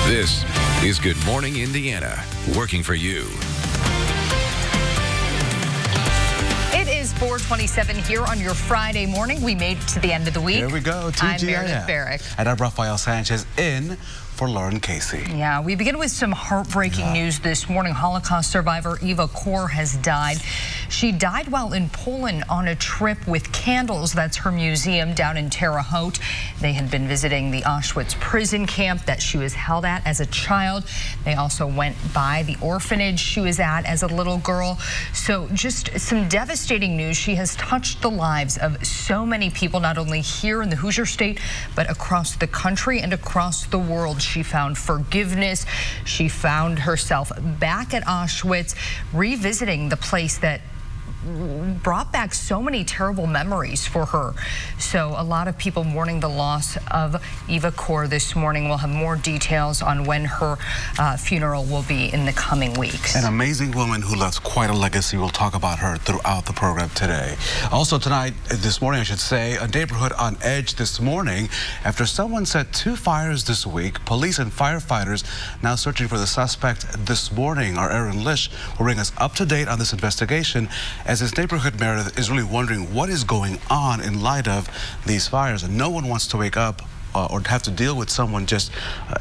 This is Good Morning Indiana, working for you. It is 4:27 here on your Friday morning. We made it to the end of the week. Here we go. I'm Meredith Barrick. And I'm Rafael Sanchez in for Lauren Casey. Yeah, we begin with some heartbreaking news this morning. Holocaust survivor Eva Kor has died. She died while in Poland on a trip with Candles. That's her museum down in Terre Haute. They had been visiting the Auschwitz prison camp that she was held at as a child. They also went by the orphanage she was at as a little girl. So just some devastating news. She has touched the lives of so many people, not only here in the Hoosier State, but across the country and across the world. She found forgiveness. She found herself back at Auschwitz, revisiting the place that brought back so many terrible memories for her. So a lot of people mourning the loss of Eva Kor this morning. We'll have more details on when her funeral will be in the coming weeks. An amazing woman who left quite a legacy. We'll talk about her throughout the program today. Also tonight, this morning I should say, a neighborhood on edge this morning after someone set 2 fires this week. Police and firefighters now searching for the suspect this morning. Our Aaron Lish will bring us up to date on this investigation, as this neighborhood, Meredith, is really wondering what is going on in light of these fires. And no one wants to wake up or have to deal with someone just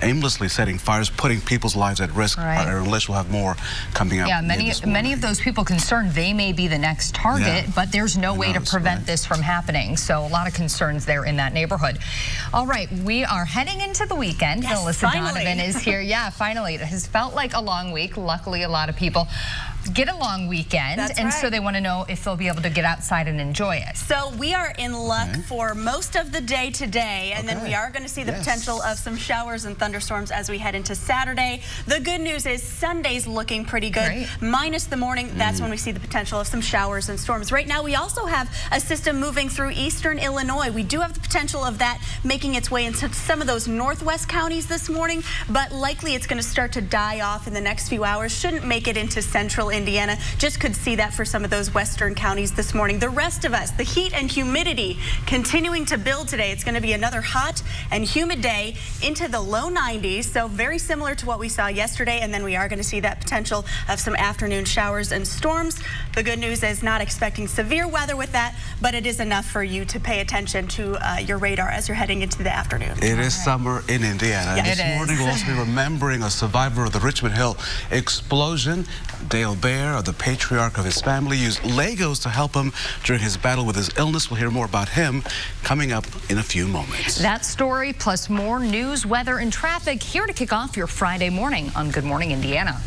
aimlessly setting fires, putting people's lives at risk. Right. Aaron Lish will have more coming up. Yeah, many of those people concerned they may be the next target, but there's no way to prevent this from happening. So a lot of concerns there in that neighborhood. All right, we are heading into the weekend. Yes, Melissa finally. Donovan is here. Yeah, finally. It has felt like a long week. Luckily, a lot of people get a long weekend, so they want to know if they'll be able to get outside and enjoy it. So we are in luck for most of the day today, and then we are going to see the potential of some showers and thunderstorms as we head into Saturday. The good news is Sunday's looking pretty good. Minus the morning, that's when we see the potential of some showers and storms. Right now, we also have a system moving through eastern Illinois. We do have the potential of that making its way into some of those northwest counties this morning, but likely it's going to start to die off in the next few hours. Shouldn't make it into central Indiana. Just could see that for some of those western counties this morning. The rest of us, the heat and humidity continuing to build today. It's going to be another hot and humid day into the low 90s, so very similar to what we saw yesterday, and then we are going to see that potential of some afternoon showers and storms. The good news is not expecting severe weather with that, but it is enough for you to pay attention to your radar as you're heading into the afternoon. It is summer in Indiana. Yes. This morning we'll also be remembering a survivor of the Richmond Hill explosion. Dale Bear, the patriarch of his family, used Legos to help him during his battle with his illness. We'll hear more about him coming up in a few moments. That story plus more news, weather, and traffic here to kick off your Friday morning on Good Morning Indiana.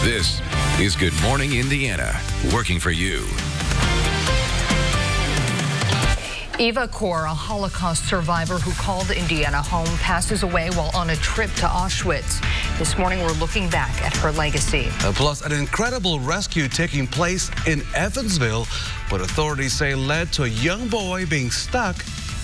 This is Good Morning Indiana, working for you. Eva Kor, a Holocaust survivor who called Indiana home, passes away while on a trip to Auschwitz. This morning, we're looking back at her legacy. Plus, an incredible rescue taking place in Evansville, what authorities say led to a young boy being stuck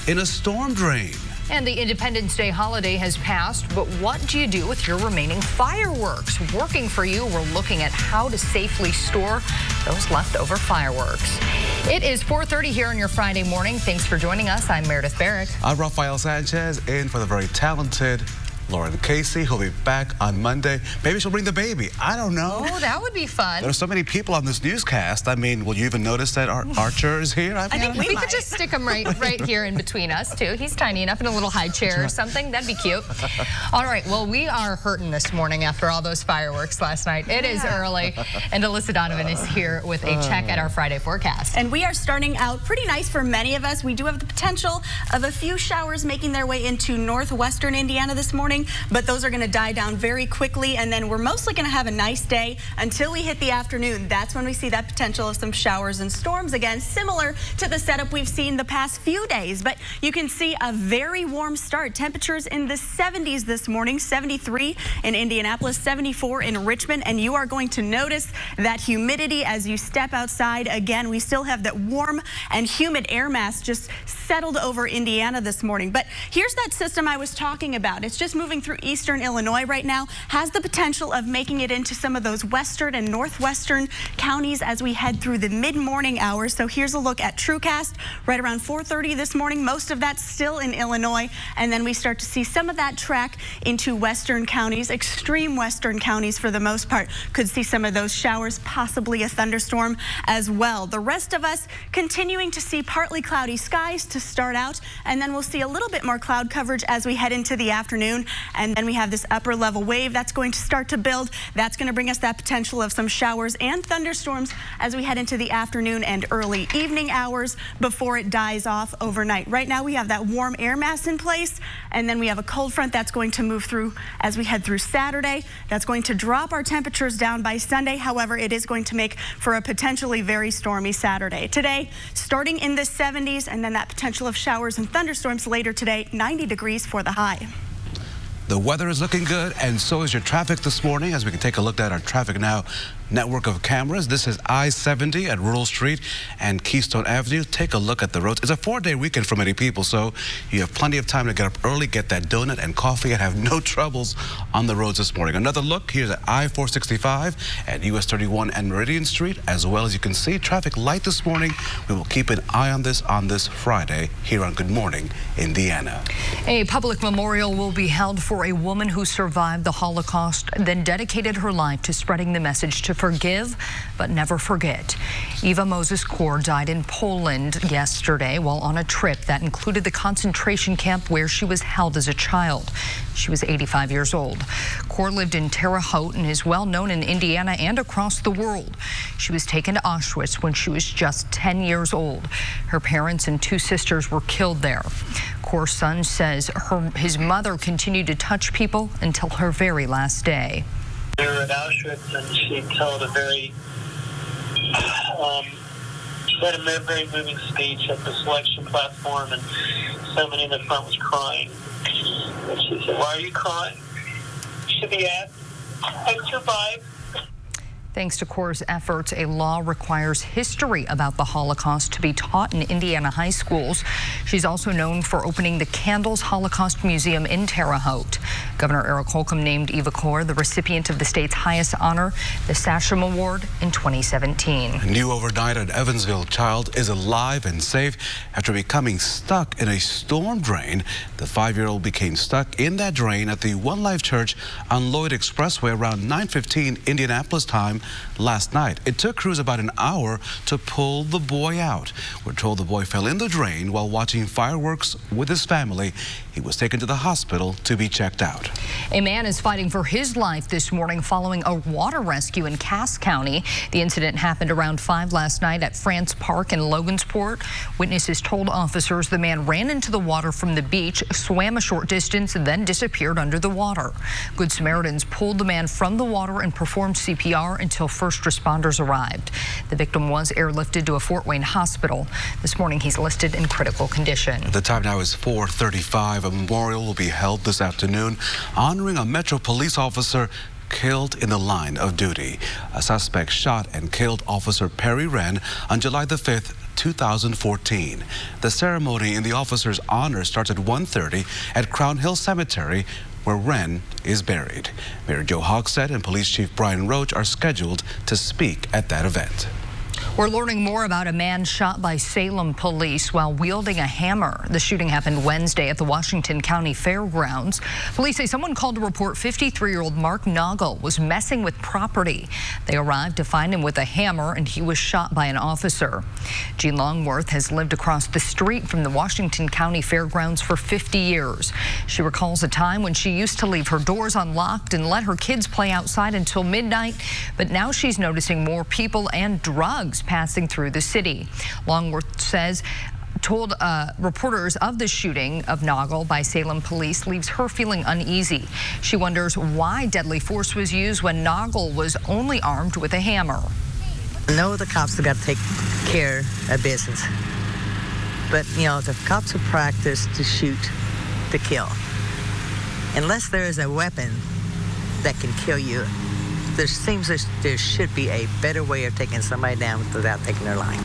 in a storm drain. And the Independence Day holiday has passed, but what do you do with your remaining fireworks? Working for you, we're looking at how to safely store those leftover fireworks. It is 4:30 here on your Friday morning. Thanks for joining us. I'm Meredith Barrick. I'm Rafael Sanchez, in for the very talented Lauren Casey, who'll be back on Monday. Maybe she'll bring the baby. I don't know. Oh, that would be fun. There's so many people on this newscast. I mean, will you even notice that Archer is here? I think we could just stick him right here in between us, too. He's tiny enough in a little high chair or something. That'd be cute. All right, well, we are hurting this morning after all those fireworks last night. It is early, and Alyssa Donovan is here with a check at our Friday forecast. And we are starting out pretty nice for many of us. We do have the potential of a few showers making their way into northwestern Indiana this morning, but those are going to die down very quickly, and then we're mostly going to have a nice day until we hit the afternoon. That's when we see that potential of some showers and storms again, similar to the setup we've seen the past few days. But you can see a very warm start. Temperatures in the 70s this morning, 73 in Indianapolis, 74 in Richmond, and you are going to notice that humidity as you step outside. Again, we still have that warm and humid air mass just settled over Indiana this morning. But here's that system I was talking about. It's just moving moving through eastern Illinois right now, has the potential of making it into some of those western and northwestern counties as we head through the mid-morning hours. So here's a look at TrueCast right around 4:30 this morning. Most of that's still in Illinois, and then we start to see some of that track into western counties, extreme western counties for the most part. Could see some of those showers, possibly a thunderstorm as well. The rest of us continuing to see partly cloudy skies to start out, and then we'll see a little bit more cloud coverage as we head into the afternoon. And then we have this upper level wave that's going to start to build. That's going to bring us that potential of some showers and thunderstorms as we head into the afternoon and early evening hours before it dies off overnight. Right now we have that warm air mass in place, and then we have a cold front that's going to move through as we head through Saturday. That's going to drop our temperatures down by Sunday. However, it is going to make for a potentially very stormy Saturday. Today, starting in the 70s, and then that potential of showers and thunderstorms later today, 90 degrees for the high. The weather is looking good, and so is your traffic this morning, as we can take a look at our Traffic Now network of cameras. This is I-70 at Rural Street and Keystone Avenue. Take a look at the roads. It's a 4-day weekend for many people, so you have plenty of time to get up early, get that donut and coffee, and have no troubles on the roads this morning. Another look, here's at I-465 at US 31 and Meridian Street. As well, as you can see, traffic light this morning. We will keep an eye on this Friday here on Good Morning Indiana. A public memorial will be held for a woman who survived the Holocaust, then dedicated her life to spreading the message to forgive but never forget. Eva Moses Kor died in Poland yesterday while on a trip that included the concentration camp where she was held as a child. She was 85 years old. Kor lived in Terre Haute and is well known in Indiana and across the world. She was taken to Auschwitz when she was just 10 years old. Her parents and 2 sisters were killed there. Kor's son says his mother continued to touch people until her very last day. We were at Auschwitz, and she told a very, she had a very moving speech at the selection platform, and somebody in the front was crying. And she said, "Why are you crying?" She should be asked, "I survived." Thanks to Kor's efforts, a law requires history about the Holocaust to be taught in Indiana high schools. She's also known for opening the Candles Holocaust Museum in Terre Haute. Governor Eric Holcomb named Eva Kor the recipient of the state's highest honor, the Sachem Award, in 2017. New overnight at Evansville, child is alive and safe after becoming stuck in a storm drain. The 5-year-old became stuck in that drain at the One Life Church on Lloyd Expressway around 9:15 Indianapolis time last night. It took crews about an hour to pull the boy out. We're told the boy fell in the drain while watching fireworks with his family. He was taken to the hospital to be checked out. A man is fighting for his life this morning following a water rescue in Cass County. The incident happened around 5 last night at France Park in Logansport. Witnesses told officers the man ran into the water from the beach, swam a short distance, and then disappeared under the water. Good Samaritans pulled the man from the water and performed CPR until first responders arrived. The victim was airlifted to a Fort Wayne hospital. This morning, he's listed in critical condition. The time now is 4:35. A memorial will be held this afternoon honoring a Metro police officer killed in the line of duty. A suspect shot and killed Officer Perry Wren on July the 5th, 2014. The ceremony in the officer's honor starts at 1:30 at Crown Hill Cemetery, where Wren is buried. Mayor Joe Hogsett and Police Chief Brian Roach are scheduled to speak at that event. We're learning more about a man shot by Salem police while wielding a hammer. The shooting happened Wednesday at the Washington County Fairgrounds. Police say someone called to report 53-year-old Mark Noggle was messing with property. They arrived to find him with a hammer, and he was shot by an officer. Jean Longworth has lived across the street from the Washington County Fairgrounds for 50 years. She recalls a time when she used to leave her doors unlocked and let her kids play outside until midnight, but now she's noticing more people and drugs passing through the city. Longworth told reporters of the shooting of Noggle by Salem police leaves her feeling uneasy. She wonders why deadly force was used when Noggle was only armed with a hammer. No, the cops have got to take care of business. But, you know, the cops are practiced to shoot to kill. Unless there is a weapon that can kill you, there seems there should be a better way of taking somebody down without taking their life.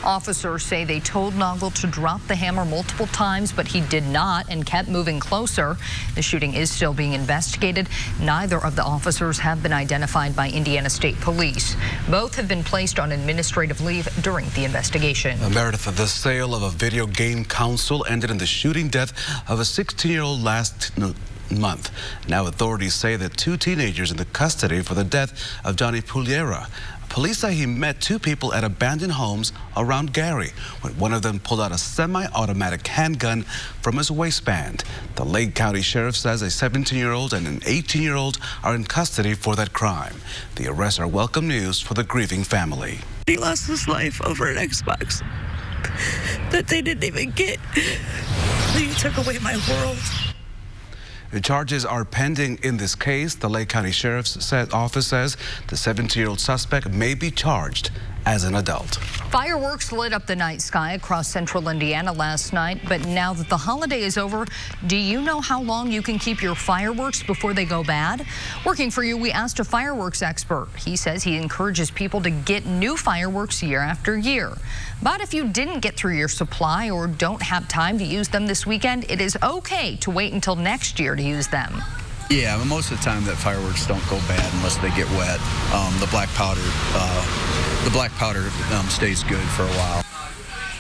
Officers say they told Noggle to drop the hammer multiple times, but he did not and kept moving closer. The shooting is still being investigated. Neither of the officers have been identified by Indiana State Police. Both have been placed on administrative leave during the investigation. Meredith, the sale of a video game console ended in the shooting death of a 16-year-old last month. Now authorities say that 2 teenagers in the custody for the death of Johnny Puliera. Police say he met 2 people at abandoned homes around Gary when one of them pulled out a semi-automatic handgun from his waistband. The Lake County Sheriff says a 17-year-old and an 18-year-old are in custody for that crime. The arrests are welcome news for the grieving family. He lost his life over an Xbox that they didn't even get. He took away my world. The charges are pending in this case. The Lake County Sheriff's Office says the 17-year-old suspect may be charged as an adult. Fireworks lit up the night sky across central Indiana last night, but now that the holiday is over, do you know how long you can keep your fireworks before they go bad? Working for you, we asked a fireworks expert. He says he encourages people to get new fireworks year after year. But if you didn't get through your supply or don't have time to use them this weekend, it is okay to wait until next year to use them. Yeah, but most of the time that fireworks don't go bad unless they get wet. The black powder stays good for a while.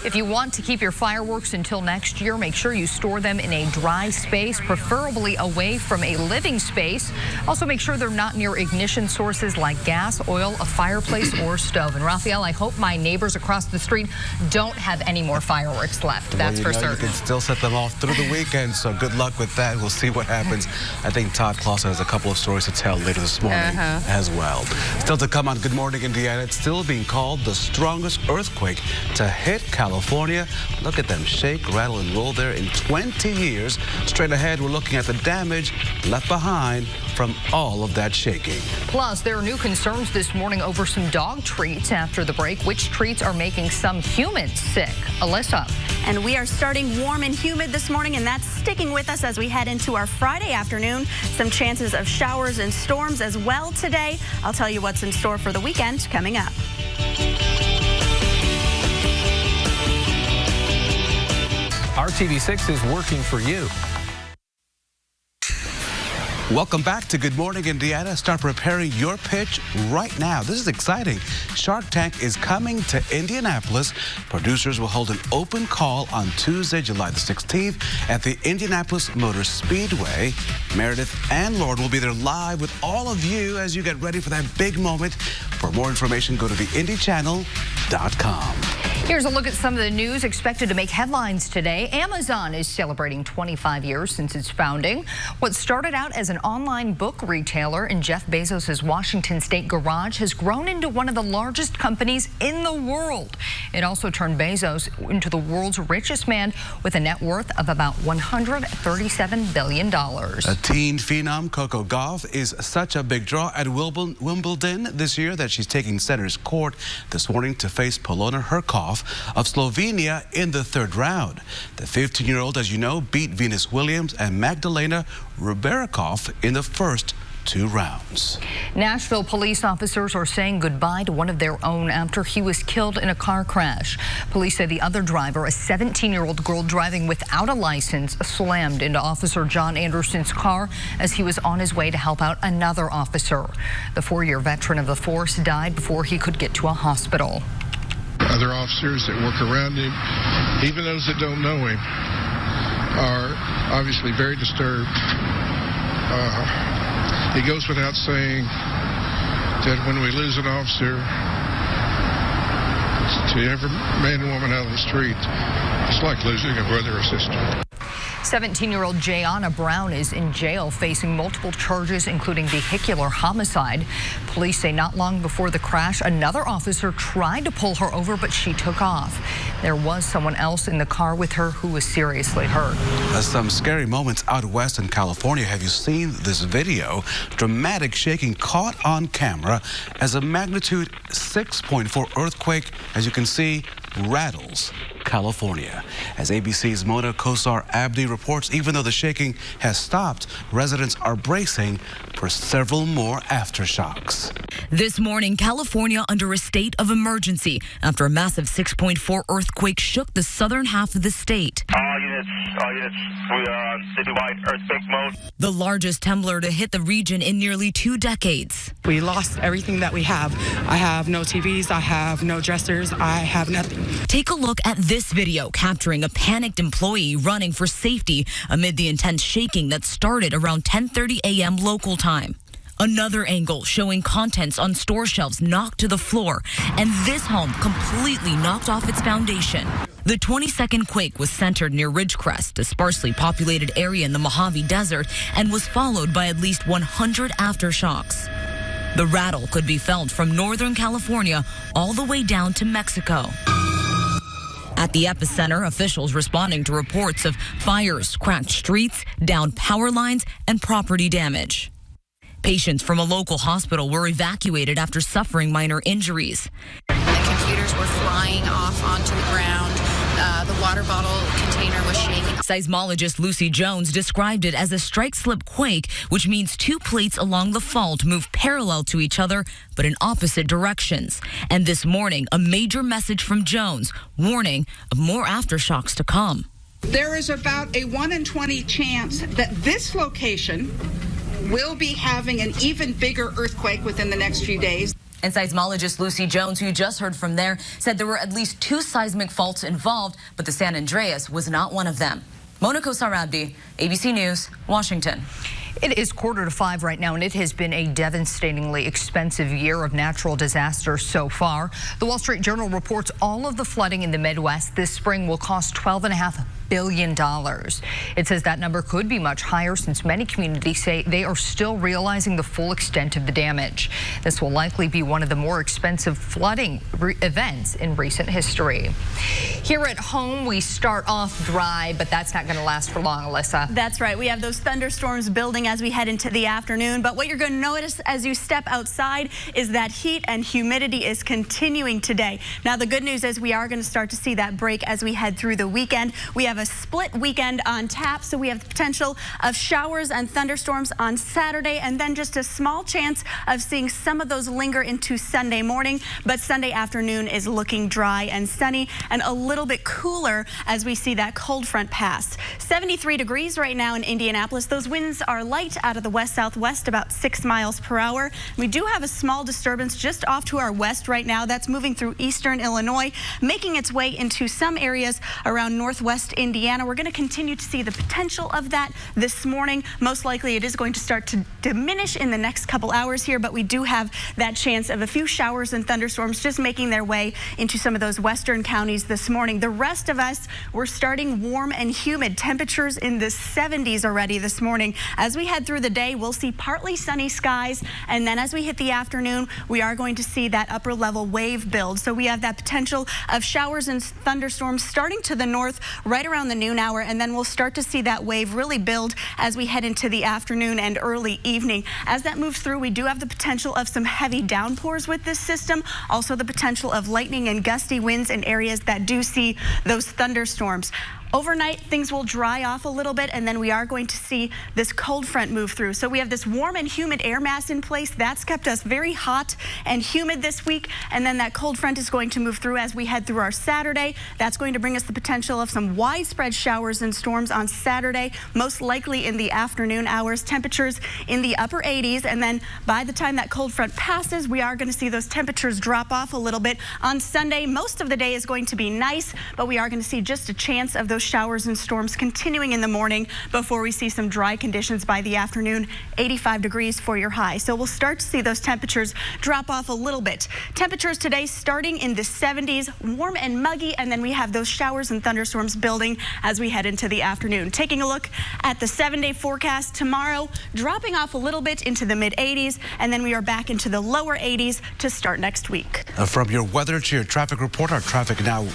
If you want to keep your fireworks until next year, make sure you store them in a dry space, preferably away from a living space. Also, make sure they're not near ignition sources like gas, oil, a fireplace, or stove. And Raphael, I hope my neighbors across the street don't have any more fireworks left. That's for certain. You can still set them off through the weekend, so good luck with that. We'll see what happens. I think Todd Clausen has a couple of stories to tell later this morning as well. Still to come on Good Morning Indiana, it's still being called the strongest earthquake to hit California. Look at them shake, rattle, and roll there in 20 years. Straight ahead, we're looking at the damage left behind from all of that shaking. Plus, there are new concerns this morning over some dog treats after the break. Which treats are making some humans sick? Alyssa. And we are starting warm and humid this morning, and that's sticking with us as we head into our Friday afternoon. Some chances of showers and storms as well today. I'll tell you what's in store for the weekend coming up. RTV6 is working for you. Welcome back to Good Morning Indiana. Start preparing your pitch right now. This is exciting. Shark Tank is coming to Indianapolis. Producers will hold an open call on Tuesday, July the 16th at the Indianapolis Motor Speedway. Meredith and Lauren will be there live with all of you as you get ready for that big moment. For more information, go to theindychannel.com. Here's a look at some of the news expected to make headlines today. Amazon is celebrating 25 years since its founding. What started out as an online book retailer in Jeff Bezos' Washington State garage has grown into one of the largest companies in the world. It also turned Bezos into the world's richest man with a net worth of about $137 billion. A teen phenom, Coco Gauff, is such a big draw at Wimbledon this year that she's taking center's court this morning to face Polona Herkov of Slovenia in the 3rd round. The 15-year-old, as you know, beat Venus Williams and Magdalena Ruberikov in the first 2 rounds. Nashville police officers are saying goodbye to one of their own after he was killed in a car crash. Police say the other driver, a 17-year-old girl driving without a license, slammed into Officer John Anderson's car as he was on his way to help out another officer. The 4-year veteran of the force died before he could get to a hospital. Other officers that work around him, even those that don't know him, are obviously very disturbed. It goes without saying that when we lose an officer, to every man and woman out on the street, it's like losing a brother or sister. 17-year-old Jayana Brown is in jail facing multiple charges, including vehicular homicide. Police say not long before the crash, another officer tried to pull her over, but she took off. There was someone else in the car with her who was seriously hurt. Some scary moments out west in California. Have you seen this video? Dramatic shaking caught on camera as a magnitude 6.4 earthquake, as you can see, rattles California. As ABC's Mona Kosar Abdi reports, even though the shaking has stopped, residents are bracing for several more aftershocks. This morning, California under a state of emergency after a massive 6.4 earthquake shook the southern half of the state. All units, we are on citywide earthquake mode. The largest tremor to hit the region in nearly 2 decades. We lost everything that we have. I have no TVs, I have no dressers, I have nothing. Take a look at this video capturing a panicked employee running for safety amid the intense shaking that started around 10:30 a.m. local time. Another angle showing contents on store shelves knocked to the floor, and this home completely knocked off its foundation. The 22nd quake was centered near Ridgecrest, a sparsely populated area in the Mojave Desert, and was followed by at least 100 aftershocks. The rattle could be felt from Northern California all the way down to Mexico. At the epicenter, officials responding to reports of fires, cracked streets, downed power lines, and property damage. Patients from a local hospital were evacuated after suffering minor injuries. The computers were flying off onto the ground. The water bottle container was shaking. Seismologist Lucy Jones described it as a strike-slip quake, which means 2 plates along the fault move parallel to each other, but in opposite directions. And this morning, a major message from Jones, warning of more aftershocks to come. There is about a 1 in 20 chance that this location will be having an even bigger earthquake within the next few days. And seismologist Lucy Jones, who you just heard from there, said there were at least 2 seismic faults involved, but the San Andreas was not one of them. Mona Kosar Abdi, ABC News, Washington. It is 4:45 right now, and it has been a devastatingly expensive year of natural disasters so far. The Wall Street Journal reports all of the flooding in the Midwest this spring will cost $12.5 billion. It says that number could be much higher since many communities say they are still realizing the full extent of the damage. This will likely be one of the more expensive flooding events in recent history. Here at home, we start off dry, but that's not going to last for long, Alyssa. That's right. We have those thunderstorms building as we head into the afternoon, but what you're going to notice as you step outside is that heat and humidity is continuing today. Now, the good news is we are going to start to see that break as we head through the weekend. We have a split weekend on tap, so we have the potential of showers and thunderstorms on Saturday, and then just a small chance of seeing some of those linger into Sunday morning, but Sunday afternoon is looking dry and sunny and a little bit cooler as we see that cold front pass. 73 degrees right now in Indianapolis. Those winds are light out of the west-southwest, about 6 miles per hour. We do have a small disturbance just off to our west right now. That's moving through eastern Illinois, making its way into some areas around northwest Indiana. We're going to continue to see the potential of that this morning. Most likely it is going to start to diminish in the next couple hours here, but we do have that chance of a few showers and thunderstorms just making their way into some of those western counties this morning. The rest of us, we're starting warm and humid. Temperatures in the 70s already this morning. As we head through the day, we'll see partly sunny skies, and then as we hit the afternoon, we are going to see that upper level wave build. So we have that potential of showers and thunderstorms starting to the north right around the noon hour, and then we'll start to see that wave really build as we head into the afternoon and early evening. As that moves through, we do have the potential of some heavy downpours with this system, also the potential of lightning and gusty winds in areas that do see those thunderstorms. Overnight, things will dry off a little bit, and then we are going to see this cold front move through. So we have this warm and humid air mass in place. That's kept us very hot and humid this week, and then that cold front is going to move through as we head through our Saturday. That's going to bring us the potential of some widespread showers and storms on Saturday, most likely in the afternoon hours. Temperatures in the upper 80s, and then by the time that cold front passes, we are going to see those temperatures drop off a little bit. On Sunday, most of the day is going to be nice, but we are going to see just a chance of those showers and storms continuing in the morning before we see some dry conditions by the afternoon. 85 degrees for your high. So we'll start to see those temperatures drop off a little bit. Temperatures today starting in the 70s, warm and muggy, and then we have those showers and thunderstorms building as we head into the afternoon. Taking a look at the 7-day forecast tomorrow, dropping off a little bit into the mid 80s, and then we are back into the lower 80s to start next week. From your weather to your traffic report, our traffic now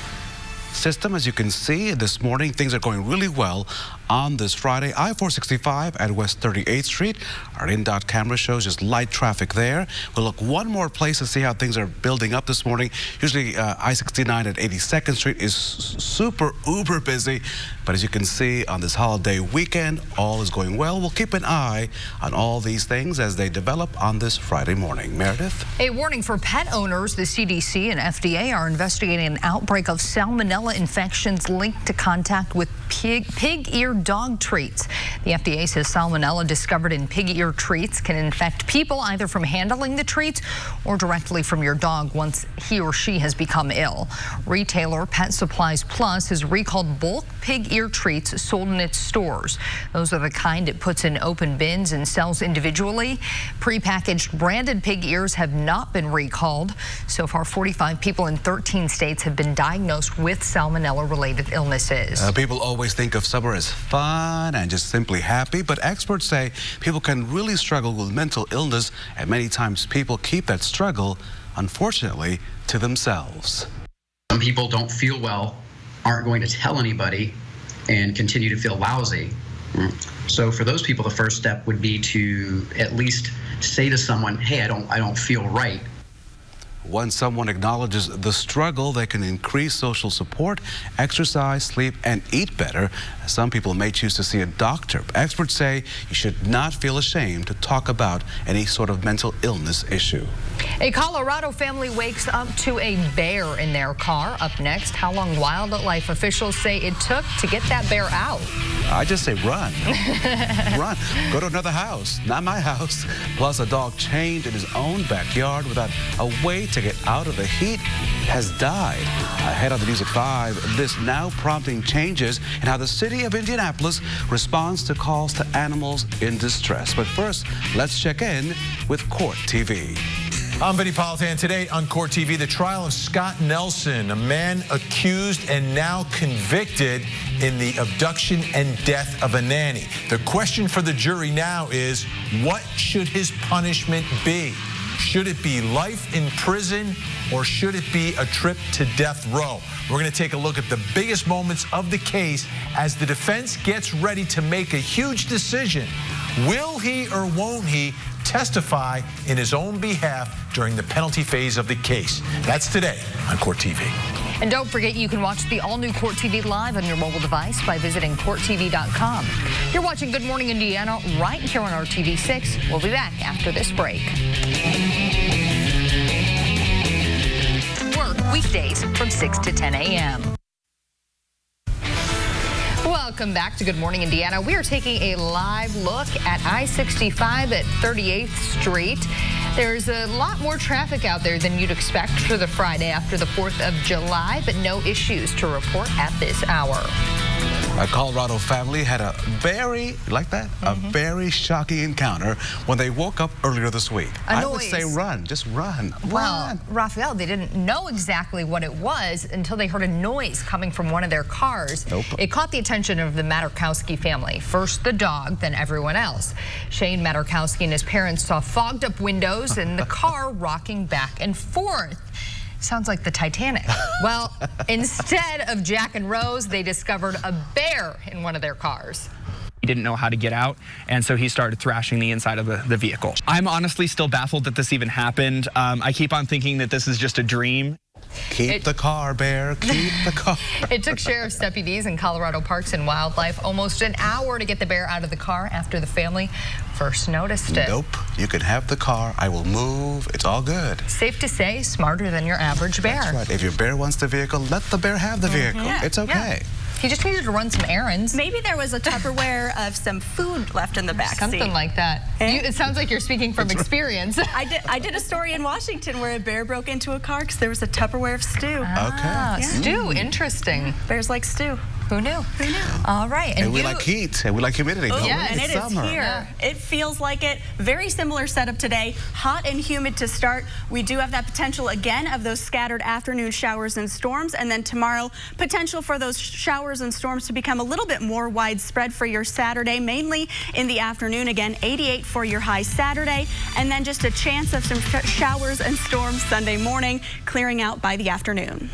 system. As you can see this morning, things are going really well on this Friday. I-465 at West 38th Street. Our INDOT camera shows just light traffic there. We'll look one more place to see how things are building up this morning. Usually I-69 at 82nd Street is super uber busy, but as you can see on this holiday weekend, all is going well. We'll keep an eye on all these things as they develop on this Friday morning. Meredith? A warning for pet owners. The CDC and FDA are investigating an outbreak of salmonella infections linked to contact with pig ear dog treats. The FDA says salmonella discovered in pig ear treats can infect people either from handling the treats or directly from your dog once he or she has become ill. Retailer Pet Supplies Plus has recalled bulk pig ear treats sold in its stores. Those are the kind it puts in open bins and sells individually. Prepackaged branded pig ears have not been recalled. So far, 45 people in 13 states have been diagnosed with salmonella-related illnesses. People always think of summer as fun and just simply happy, but experts say people can really struggle with mental illness, and many times people keep that struggle, unfortunately, to themselves. Some people don't feel well, aren't going to tell anybody, and continue to feel lousy. So for those people, the first step would be to at least say to someone, hey, I don't feel right. Once someone acknowledges the struggle, they can increase social support, exercise, sleep, and eat better. Some people may choose to see a doctor. Experts say you should not feel ashamed to talk about any sort of mental illness issue. A Colorado family wakes up to a bear in their car. Up next, how long wildlife officials say it took to get that bear out. I just say run. Run. Go to another house, not my house. Plus, a dog chained in his own backyard without a way to get out of the heat has died. Ahead on the News at 5, this now prompting changes in how the city of Indianapolis responds to calls to animals in distress. But first, let's check in with Court TV. I'm Vinny Politan. Today on Court TV, the trial of Scott Nelson, a man accused and now convicted in the abduction and death of a nanny. The question for the jury now is, what should his punishment be? Should it be life in prison or should it be a trip to death row? We're going to take a look at the biggest moments of the case as the defense gets ready to make a huge decision. Will he or won't he testify in his own behalf during the penalty phase of the case? That's today on Court TV. And don't forget, you can watch the all-new Court TV live on your mobile device by visiting CourtTV.com. You're watching Good Morning Indiana right here on RTV6. We'll be back after this break. Work weekdays from 6 to 10 a.m. Welcome back to Good Morning Indiana. We are taking a live look at I-65 at 38th Street. There's a lot more traffic out there than you'd expect for the Friday after the 4th of July, but no issues to report at this hour. A Colorado family had a very, like that? A very shocking encounter when they woke up earlier this week. I would say run, just run. Well, Raphael, they didn't know exactly what it was until they heard a noise coming from one of their cars. Nope. It caught the attention of the Maturkowski family. First the dog, then everyone else. Shane Maturkowski and his parents saw fogged up windows and the car rocking back and forth. Sounds like the Titanic. Well, instead of Jack and Rose, they discovered a bear in one of their cars. He didn't know how to get out, and so he started thrashing the inside of the vehicle. I'm honestly still baffled that this even happened. I keep on thinking that this is just a dream. Keep the car, bear. Keep the car. It took sheriff's deputies in Colorado Parks and Wildlife almost an hour to get the bear out of the car after the family first noticed it. Nope. You can have the car. I will move. It's all good. Safe to say, smarter than your average bear. That's right. If your bear wants the vehicle, let the bear have the vehicle. Yeah. It's okay. Yeah. He just needed to run some errands. Maybe there was a Tupperware of some food left in the back seat. Something like that. It sounds like you're speaking from experience. I did a story in Washington where a bear broke into a car because there was a Tupperware of stew. Okay. Stew, interesting. Bears like stew. Who knew? Who knew? All right. And we like heat, and we like humidity. Oh, yeah, and it's it is summer. here. Yeah. It feels like it. Very similar setup today. Hot and humid to start. We do have that potential again of those scattered afternoon showers and storms. And then tomorrow, potential for those showers and storms to become a little bit more widespread for your Saturday, mainly in the afternoon. Again, 88 for your high Saturday. And then just a chance of some showers and storms Sunday morning, clearing out by the afternoon.